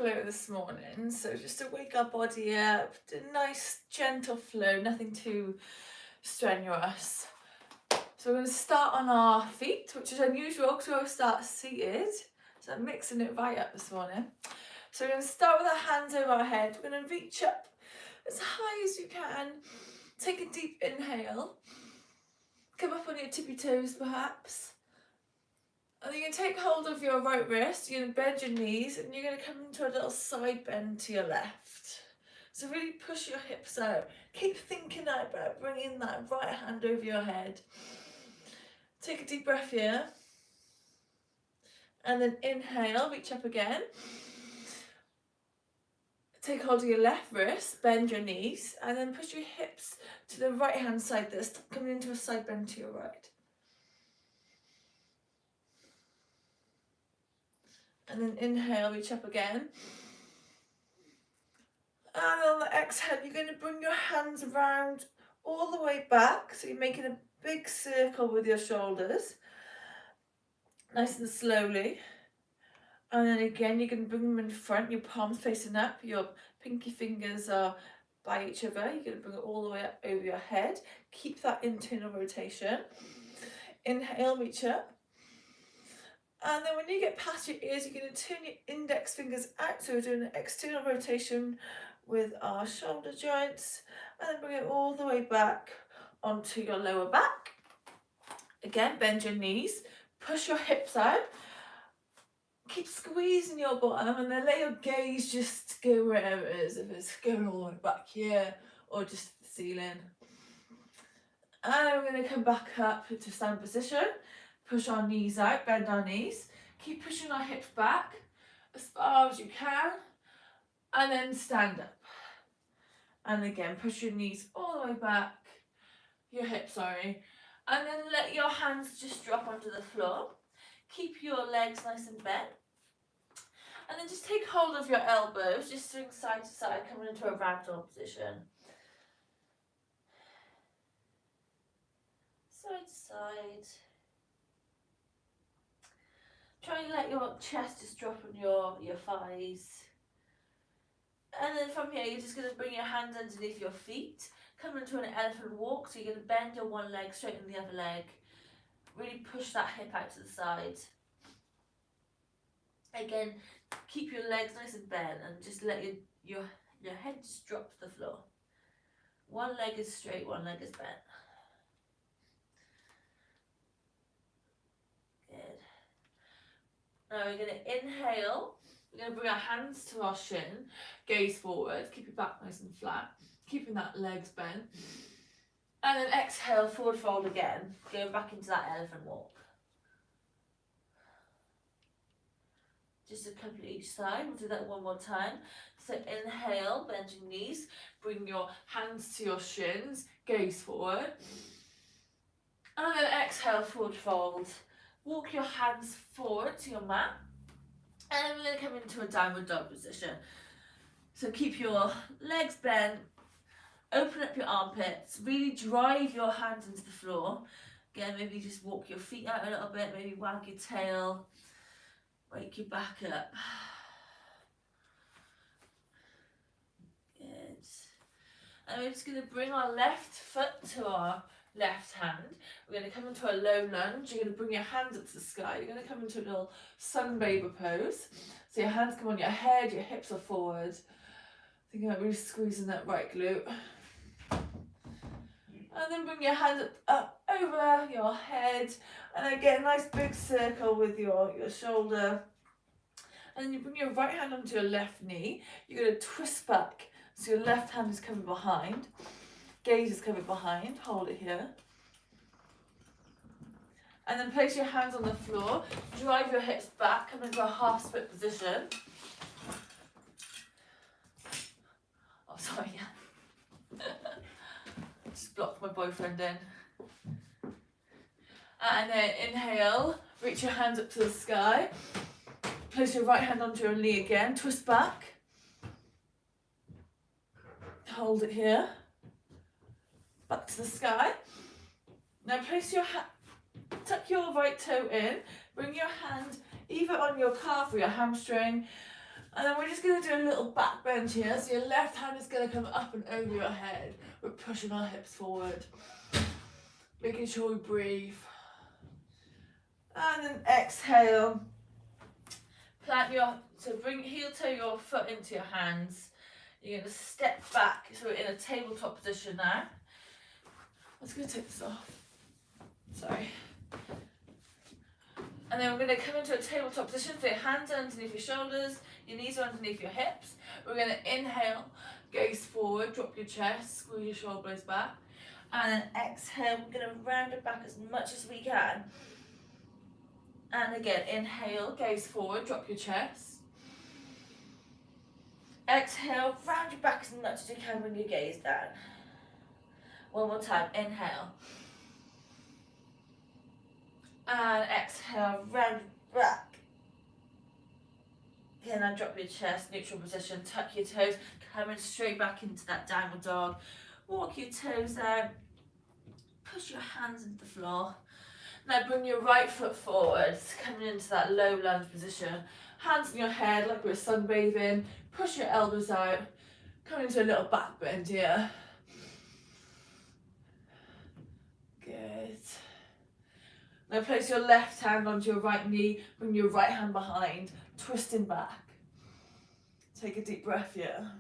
flow this morning, so just to wake our body up, a nice gentle flow, nothing too strenuous. So we're going to start on our feet, which is unusual because we always start seated, so I'm mixing it right up this morning. So we're going to start with our hands over our head. We're going to reach up as high as you can, take a deep inhale, come up on your tippy toes perhaps. And then you're going to take hold of your right wrist, you're going to bend your knees, and you're going to come into a little side bend to your left. So really push your hips out. Keep thinking about bringing that right hand over your head. Take a deep breath here. And then inhale, reach up again. Take hold of your left wrist, bend your knees, and then push your hips to the right hand side there, coming into a side bend to your right. And then inhale, reach up again. And on the exhale, you're going to bring your hands around all the way back. So you're making a big circle with your shoulders. Nice and slowly. And then again, you're going to bring them in front, your palms facing up. Your pinky fingers are by each other. You're going to bring it all the way up over your head. Keep that internal rotation. Inhale, reach up. And then when you get past your ears, you're going to turn your index fingers out. So we're doing an external rotation with our shoulder joints. And then bring it all the way back onto your lower back. Again, bend your knees. Push your hips out. Keep squeezing your bottom and then let your gaze just go wherever it is. If it's going all the way back here or just the ceiling. And we're going to come back up into stand position. Push our knees out, bend our knees. Keep pushing our hips back as far as you can. And then stand up. And again, push your knees all the way back. Your hips, sorry. And then let your hands just drop onto the floor. Keep your legs nice and bent. And then just take hold of your elbows, just swing side to side, coming into a ragdoll position. Side to side. Try and let your chest just drop on your thighs. And then from here, you're just going to bring your hands underneath your feet. Come into an elephant walk. So you're going to bend your one leg, straighten the other leg. Really push that hip out to the side. Again, keep your legs nice and bent and just let your head just drop to the floor. One leg is straight, one leg is bent. Good. Now we're going to inhale. We're going to bring our hands to our shin, gaze forward, keep your back nice and flat, keeping that legs bent. And then exhale, forward fold again, going back into that elephant walk. Just a couple each side, we'll do that one more time. So inhale, bend your knees, bring your hands to your shins, gaze forward. And then exhale, forward fold. Walk your hands forward to your mat. And then we're going to come into a downward dog position. So keep your legs bent, open up your armpits, really drive your hands into the floor. Again, maybe just walk your feet out a little bit, maybe wag your tail, wake your back up. Good. And we're just going to bring our left foot to our left hand. We're going to come into a low lunge. You're going to bring your hands up to the sky. You're going to come into a little sunbather pose. So your hands come on your head, your hips are forward. Think about really squeezing that right glute. And then bring your hands up over your head. And again, nice big circle with your shoulder. And then you bring your right hand onto your left knee. You're going to twist back. So your left hand is coming behind. Gaze is coming behind. Hold it here. And then place your hands on the floor. Drive your hips back. Come into a half split position. Oh, sorry. Just blocked my boyfriend in. And then inhale. Reach your hands up to the sky. Place your right hand onto your knee again. Twist back. Hold it here. Back to the sky. Now place your hand, tuck your right toe in. Bring your hand either on your calf or your hamstring. And then we're just going to do a little back bend here. So your left hand is going to come up and over your head. We're pushing our hips forward. Making sure we breathe. And then exhale. So bring heel toe your foot into your hands. You're going to step back. So we're in a tabletop position now. I'm just going to take this off. Sorry. And then we're going to come into a tabletop position. So your hands are underneath your shoulders, your knees are underneath your hips. We're going to inhale, gaze forward, drop your chest, squeeze your shoulder blades back. And then exhale, we're going to round it back as much as we can. And again, inhale, gaze forward, drop your chest. Exhale, round your back as much as you can, bring your gaze down. One more time, inhale. And exhale, round your back. Again, now drop your chest, neutral position, tuck your toes, coming straight back into that downward dog. Walk your toes out, push your hands into the floor. Now bring your right foot forward, coming into that low lunge position. Hands on your head like we're sunbathing. Push your elbows out. Come into a little back bend here. Good. Now place your left hand onto your right knee. Bring your right hand behind, twisting back. Take a deep breath here.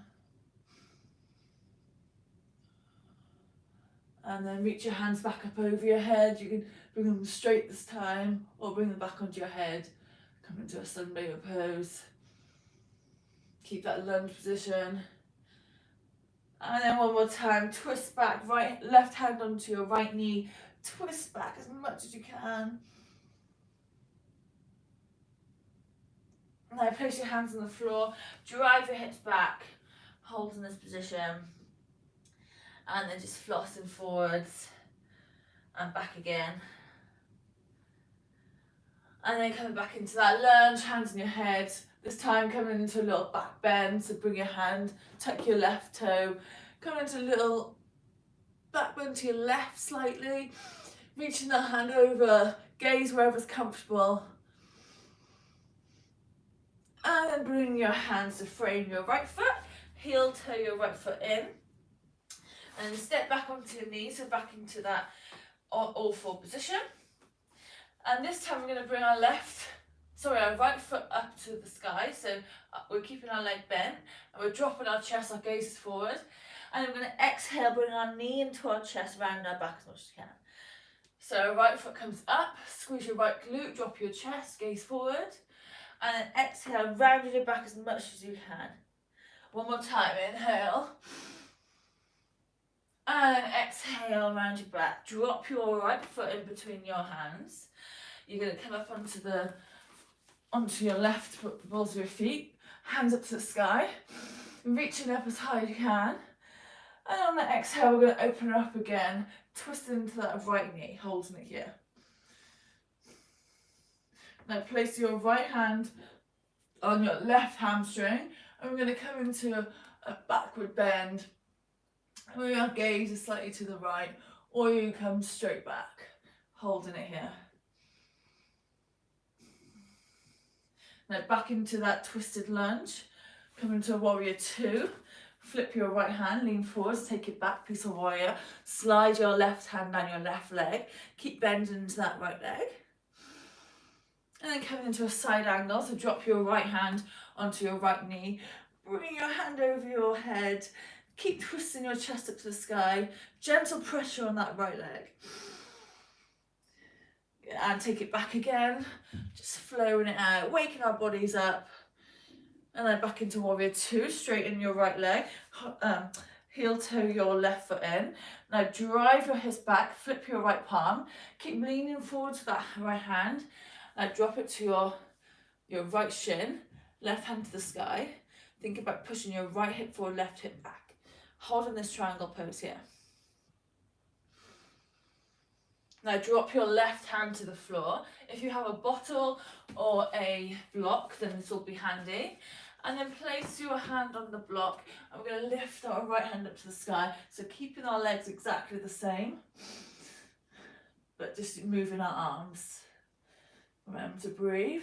And then reach your hands back up over your head. You can bring them straight this time, or bring them back onto your head. Come into a sunbather pose. Keep that lunge position. And then one more time, twist back, left hand onto your right knee. Twist back as much as you can. Now place your hands on the floor, drive your hips back, hold in this position. And then just flossing forwards and back again. And then coming back into that lunge, hands on your head. This time coming into a little back bend, so bring your hand, tuck your left toe. Come into a little back bend to your left slightly. Reaching that hand over, gaze wherever's comfortable. And then bring your hands to frame your right foot, heel toe your right foot in. And step back onto your knees, so back into that all four position. And this time we're going to bring our right foot up to the sky. So we're keeping our leg bent and we're dropping our chest, our gaze is forward. And we're going to exhale, bring our knee into our chest, round our back as much as you can. So right foot comes up, squeeze your right glute, drop your chest, gaze forward. And then exhale, round your back as much as you can. One more time, inhale. And exhale, round your back. Drop your right foot in between your hands. You're going to come up onto your left balls of your feet. Hands up to the sky. Reaching up as high as you can. And on the exhale, we're going to open it up again. Twist into that right knee, holding it here. Now place your right hand on your left hamstring. And we're going to come into a backward bend. Move your gaze is slightly to the right, or you come straight back, holding it here. Now back into that twisted lunge, come into a warrior two, flip your right hand, lean forwards, take it back, piece of warrior, slide your left hand down your left leg, keep bending into that right leg. And then coming into a side angle, so drop your right hand onto your right knee, bring your hand over your head, keep twisting your chest up to the sky, gentle pressure on that right leg. And take it back again, just flowing it out, waking our bodies up. And then back into warrior two, straighten your right leg, heel toe your left foot in. Now drive your hips back, flip your right palm, keep leaning forward to that right hand. Now drop it to your right shin, left hand to the sky. Think about pushing your right hip forward, left hip back. Holding this triangle pose here. Now drop your left hand to the floor. If you have a bottle or a block, then this will be handy. And then place your hand on the block and we're going to lift our right hand up to the sky. So keeping our legs exactly the same, but just moving our arms. Remember to breathe.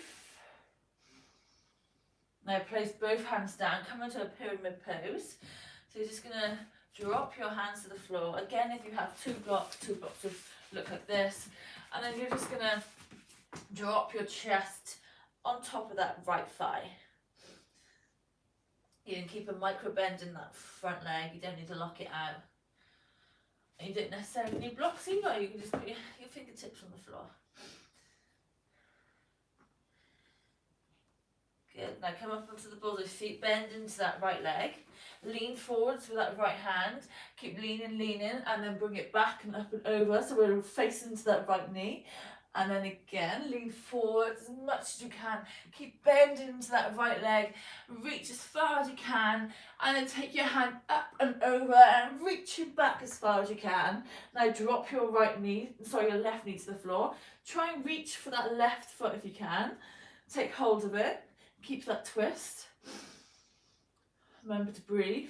Now place both hands down, come into a pyramid pose. So you're just going to drop your hands to the floor. Again, if you have two blocks will look like this. And then you're just going to drop your chest on top of that right thigh. You can keep a micro bend in that front leg, you don't need to lock it out. And you don't necessarily need blocks either, you can just put your fingertips on the floor. Good, now come up onto the balls of your feet, bend into that right leg, lean forwards with that right hand, keep leaning, and then bring it back and up and over, so we're facing into that right knee. And then again, lean forward as much as you can. Keep bending into that right leg. Reach as far as you can. And then take your hand up and over and reach it back as far as you can. Now drop your left knee to the floor. Try and reach for that left foot if you can. Take hold of it. Keep that twist. Remember to breathe.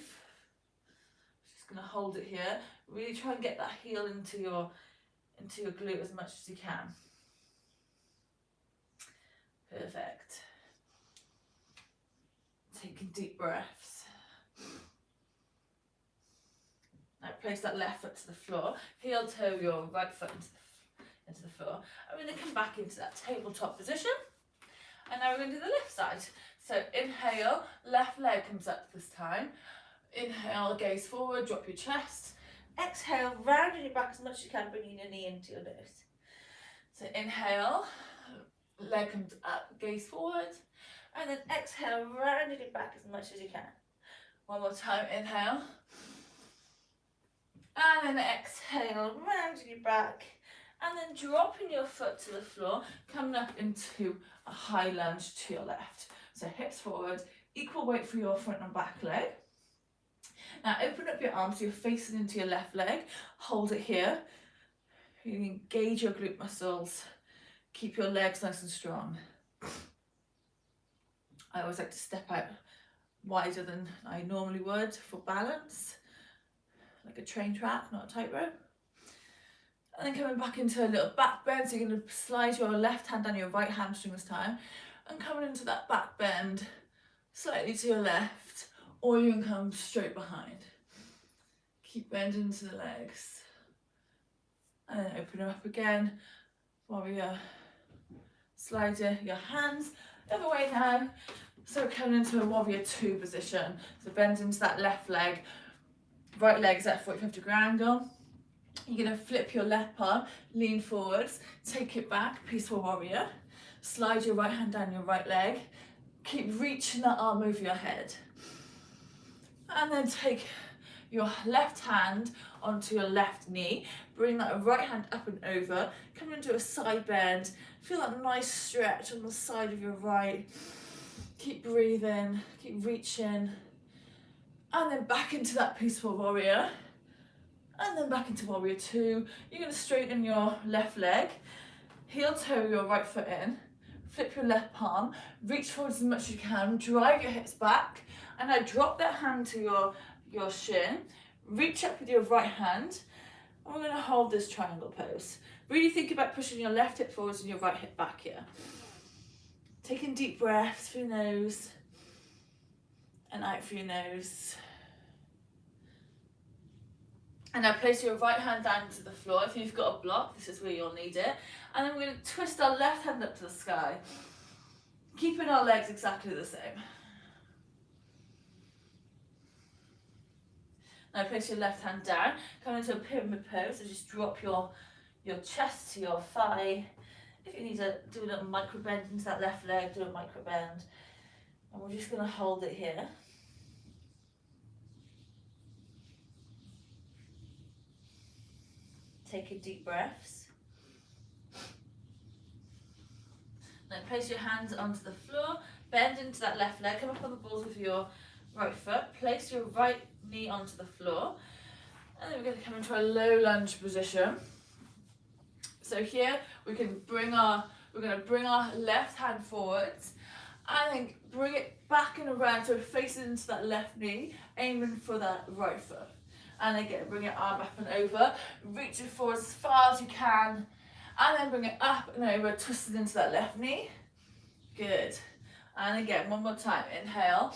Just going to hold it here. Really try and get that heel into your glute as much as you can. Perfect. Taking deep breaths. Now place that left foot to the floor. Heel toe your right foot into the floor. I'm going to come back into that tabletop position. And now we're going to do the left side. So inhale, left leg comes up this time. Inhale, gaze forward, drop your chest. Exhale, rounding your back as much as you can, bringing your knee into your nose. So inhale, leg comes up, gaze forward, and then exhale, rounding it back as much as you can. One more time, inhale, and then exhale, rounding your back, and then dropping your foot to the floor, coming up into a high lunge to your left. So hips forward, equal weight for your front and back leg. Now open up your arms so you're facing into your left leg, hold it here. You can engage your glute muscles. Keep your legs nice and strong. I always like to step out wider than I normally would for balance, like a train track, not a tightrope. And then coming back into a little back bend, so you're going to slide your left hand down your right hamstring this time, and coming into that back bend, slightly to your left, or you can come straight behind. Keep bending into the legs. And then open them up again, warrior. Slide your hands the other way now. So we're coming into a warrior 2 position. So bend into that left leg. Right leg's at a 45 degree angle. You're going to flip your left palm, lean forwards, take it back, peaceful warrior. Slide your right hand down your right leg. Keep reaching that arm over your head. And then take your left hand onto your left knee. Bring that right hand up and over. Come into a side bend. Feel that nice stretch on the side of your right. Keep breathing, keep reaching. And then back into that peaceful warrior. And then back into warrior 2. You're going to straighten your left leg. Heel toe your right foot in. Flip your left palm. Reach forward as much as you can. Drive your hips back. And now drop that hand to your shin. Reach up with your right hand. And we're going to hold this triangle pose. Really think about pushing your left hip forwards and your right hip back here. Taking deep breaths through your nose and out through your nose. And now place your right hand down to the floor. If you've got a block, this is where you'll need it. And then we're going to twist our left hand up to the sky, keeping our legs exactly the same. Now place your left hand down, come into a pyramid pose, so just drop your chest to your thigh. If you need to do a little micro bend into that left leg, do a micro bend. And we're just going to hold it here. Taking deep breaths. Then place your hands onto the floor, bend into that left leg, come up on the balls with your right foot, place your right knee onto the floor, and then we're going to come into a low lunge position. So here we're going to bring our left hand forwards and then bring it back and around, so we're facing into that left knee, aiming for that right foot. And again, bring your arm up and over, reach it forward as far as you can, and then bring it up and over, twisted into that left knee. Good. And again, one more time, inhale.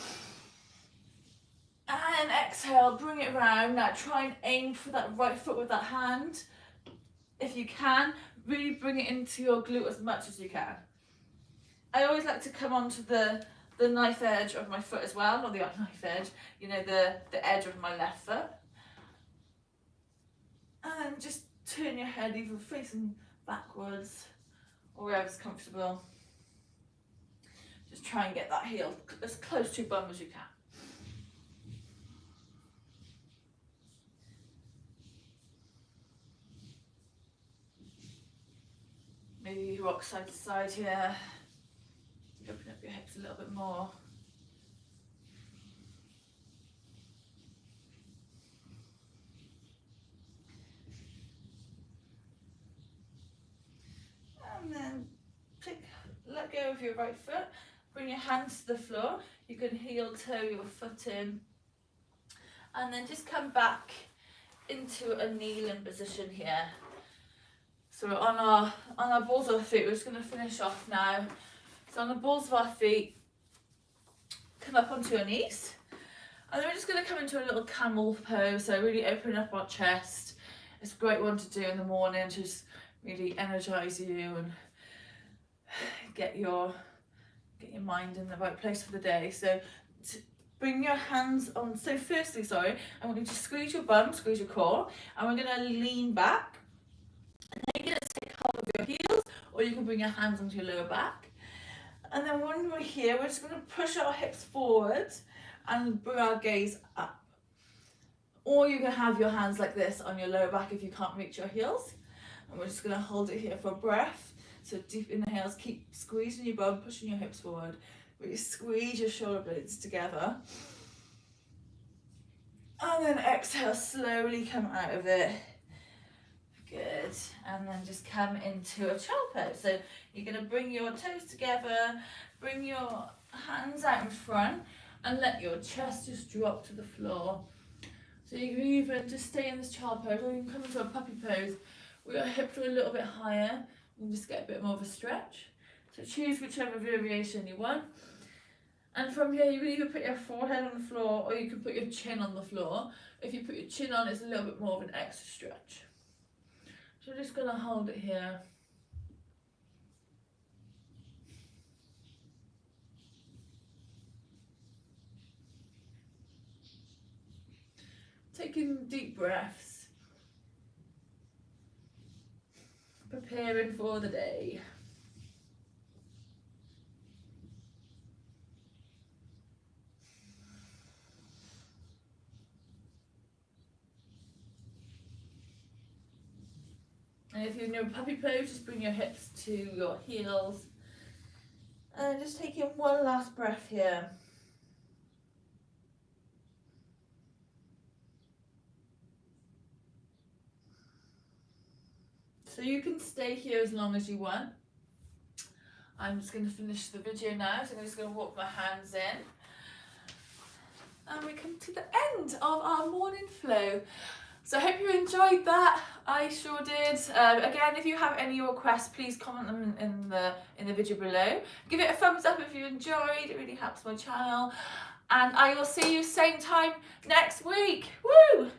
And exhale, bring it round. Now try and aim for that right foot with that hand. If you can, really bring it into your glute as much as you can. I always like to come onto the knife edge of my foot as well, not the knife edge, you know, the edge of my left foot. And then just turn your head either facing backwards or wherever's comfortable. Just try and get that heel as close to your bum as you can. Maybe you rock side to side here. Open up your hips a little bit more. And then let go of your right foot. Bring your hands to the floor. You can heel toe your foot in. And then just come back into a kneeling position here. So we're on our balls of our feet. We're just going to finish off now. So on the balls of our feet, come up onto your knees. And then we're just going to come into a little camel pose. So really open up our chest. It's a great one to do in the morning to just really energize you and get your mind in the right place for the day. So bring your hands on. So firstly, I want you to squeeze your bum, squeeze your core, and we're going to lean back. And then you're going to take hold of your heels, or you can bring your hands onto your lower back. And then when we're here, we're just going to push our hips forward and bring our gaze up. Or you can have your hands like this on your lower back if you can't reach your heels. And we're just going to hold it here for a breath. So deep inhales, keep squeezing your bum, pushing your hips forward. Really squeeze your shoulder blades together. And then exhale, slowly come out of it. Good. And then just come into a child pose. So you're going to bring your toes together, bring your hands out in front, and let your chest just drop to the floor. So you can even just stay in this child pose, or you can come into a puppy pose where your hips are a little bit higher and just get a bit more of a stretch. So choose whichever variation you want. And from here, you can either put your forehead on the floor or you can put your chin on the floor. If you put your chin on, it's a little bit more of an extra stretch. So we're just going to hold it here. Taking deep breaths. Preparing for the day. And if you're in your puppy pose, just bring your hips to your heels. And just taking one last breath here. So you can stay here as long as you want. I'm just going to finish the video now, so I'm just going to walk my hands in. And we come to the end of our morning flow. So I hope you enjoyed that. I sure did. Again, if you have any requests, please comment them in the video below. Give it a thumbs up if you enjoyed. It really helps my channel. And I will see you same time next week. Woo!